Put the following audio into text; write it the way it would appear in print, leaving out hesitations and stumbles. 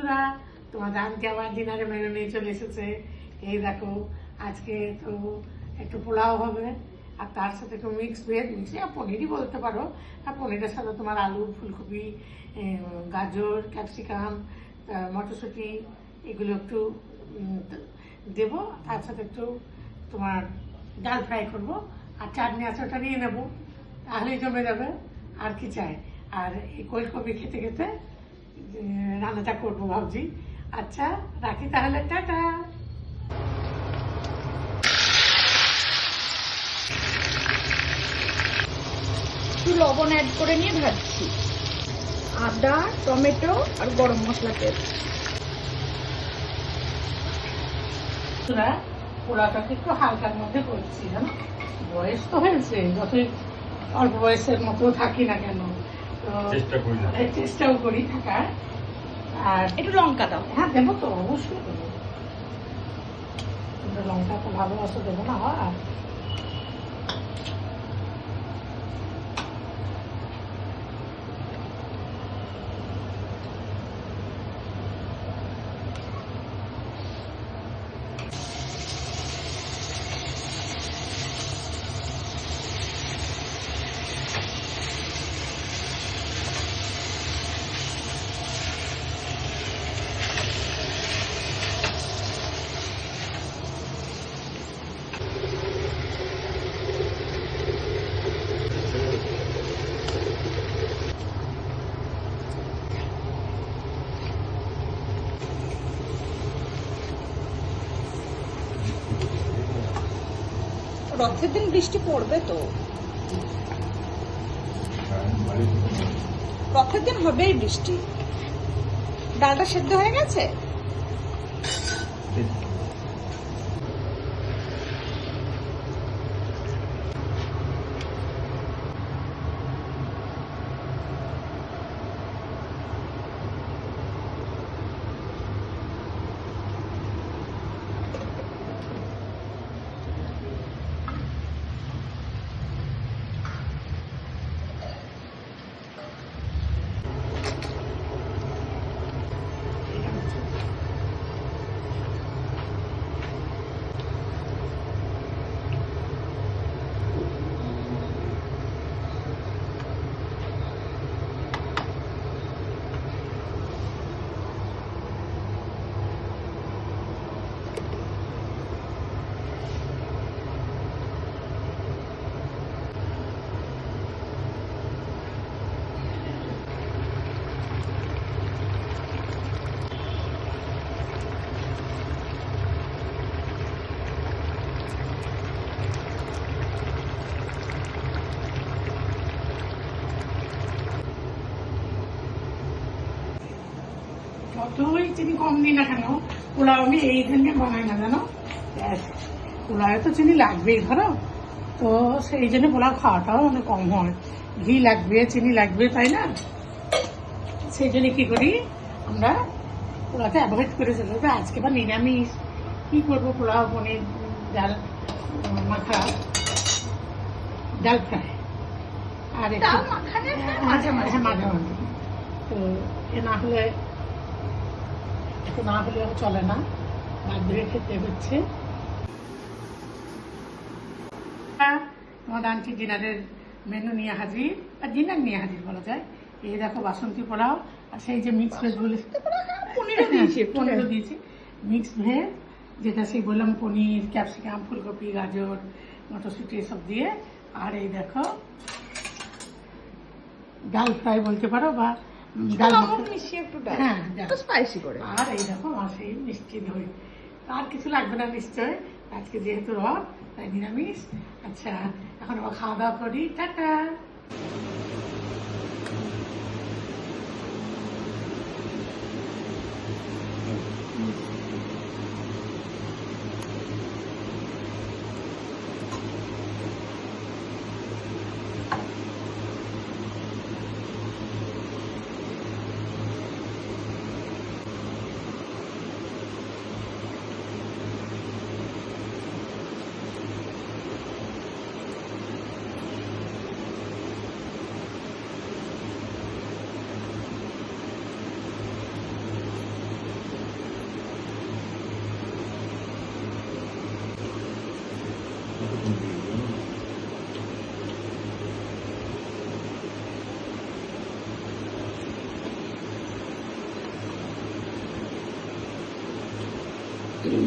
বন্ধুরা, তোমাদের আজকে আবার ডিনারে মেনু নিয়ে চলে এসেছে। এই দেখো, আজকে তো একটু পোলাও হবে আর তার সাথে একটু মিক্স ভেজ, পনিরই বলতে পারো। আর পনিরের সাথে তোমার আলু, ফুলকপি, গাজর, ক্যাপসিকাম, মটরশুঁটি এগুলো একটু দেবো। তার সাথে একটু তোমার ডাল ফ্রাই করবো আর চাটনি আছে, ওটা নিয়ে নেবো, তাহলেই জমে যাবে। আর কি চাই? আর এই কোলকপি খেতে খেতে রান্নাটা করবো ভাবছি। আচ্ছা রাখি তাহলে, টাটা। একটু লবণ অ্যাড করে নিয়ে ভাজছি, আদা, টমেটো আর গরম মশলা পেস্ট। পোলাওটাকে একটু হালকার মধ্যে করছি, জানো বয়স তো হয়েছে, যতই অল্প বয়সের মতো থাকি না কেন, তো চেষ্টাও করি থাকার। আর একটু লঙ্কা দাও। হ্যাঁ দেবো তো, অবশ্যই দেবো, কিন্তু লঙ্কা তো ভালোবাসা দেবো না হয়। রথের দিন বৃষ্টি পড়বে তো, রথের দিন হবেই বৃষ্টি। ডালটা সেদ্ধ হয়ে গেছে? যতই চিনি কম দিই না কেন, পোলাও আমি এই জন্য বানাই না, জানো পোলাও তো চিনি লাগবেই, ধরো তো সেই জন্য পোলাও খাওয়াটাও অনেক কম হয়। ঘি লাগবে, চিনি লাগবে, তাই না? সেই জন্য কি করি আমরা, পোলাওটা অ্যাভয়েড করে চলে যাবে। আজকে বা নিরামিষ কি করবো, পোলাও, পনির, ডাল মাখা, ডাল ফ্রাই আর মাঝে মাঝে তো এ না হলে চলে না, বাধ্য হয়ে খেতে হচ্ছে। তোমাদের আনছি ডিনারের মেনু নিয়ে হাজির, আর ডিনার নিয়ে হাজির বলা যায়। এই দেখো বাসন্তী পোলাও, আর সেই যে মিক্স ভেজ বলে পনিরও দিয়েছি, মিক্স ভেজ যেটা সেই বললাম, পনির, ক্যাপসিকাম, ফুলকপি, গাজর, মটরশুঁটি এসব দিয়ে। আর এই দেখো ডাল ফ্রাই বলতে পারো, বা স্পাইসি করে। আর এই দেখো সেই মিষ্টি দই, আর কিছু লাগবে না নিশ্চয়, আজকে যেহেতু রথ তাই নিরামিষ। আচ্ছা এখন আবার খাওয়া দাওয়া করি, টাটা। হুম।